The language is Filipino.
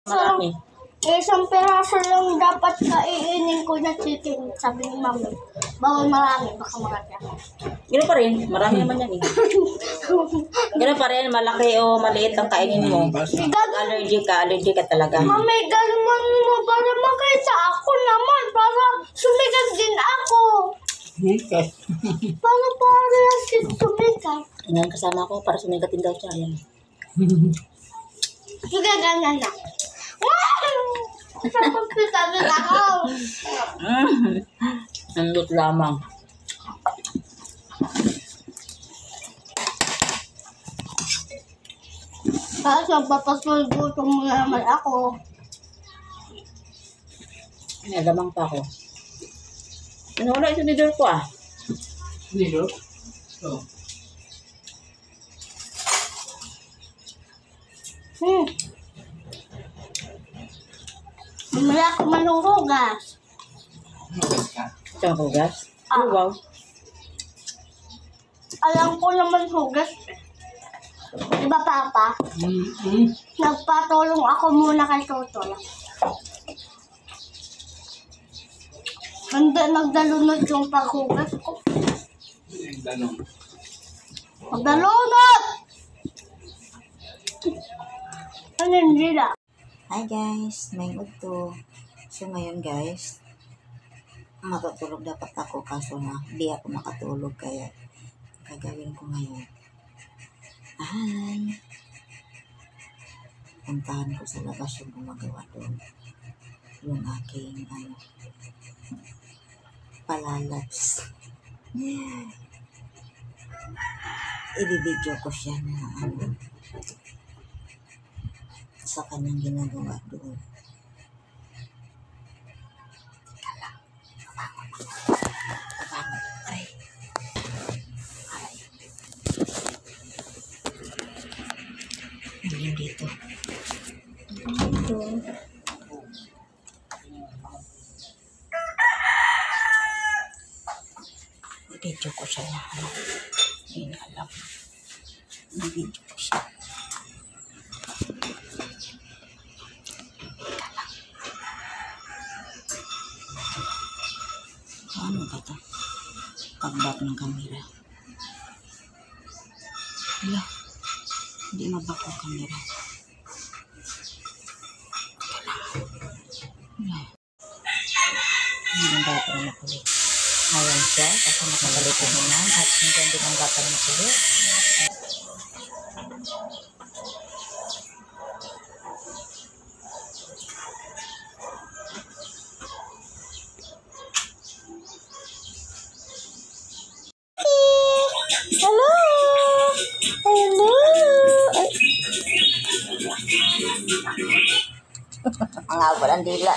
Marami. Isang peraso lang dapat kainin ko na chicken, sabi ni mami. Bawal marami, baka marami ako. Gano'n pa rin. Marami naman yan eh. Gano'n pa rin. Malaki o maliit ang kainin mo. Allergic ka talaga. Mami, ganun mo para makita ako naman, para sumigat din ako. Para sumigat. Ngayon kasama ko para sumigat din daw siya. Ayan. Sige, ganyan na. Sa pagpita din ako. Nandot lamang. Kasi magpapasulbuto mo naman ako. May lamang pa ako. Ano wala ito nidor ko ah? Nidor? Oo. Mamaya ako manuhugas. Hugas ka? Ito ang hugas? Oh, wow. Alam ko naman hugas. Diba, Papa? Nagpatulong ako muna kay Totol. Hindi nagdalunod yung paghugas ko. Magdalunod! Ano hindi na? Hi guys, may udto. So ngayon guys, matutulog dapat ako kaso na di ako makatulog kaya gagawin ko ngayon. Hi! Puntahan ko sa labas yung gumagawa doon. Yung aking palalabs. I-video ko siya na sa kanyang ginagawa doon. Teka lang. Kabangon. Aray. Ayun dito. Dito. I-video ko siya na hindi alam. I-video ko siya. Ano ba ito? Pagbak ng kamera. Wala. Hindi mabak ang kamera. Wala. Hindi ang bata na makulit. Ayan siya kasi nakabalit ko naman at hindi ang bata na makulit. Hello! Hello! Ang haba ng dila.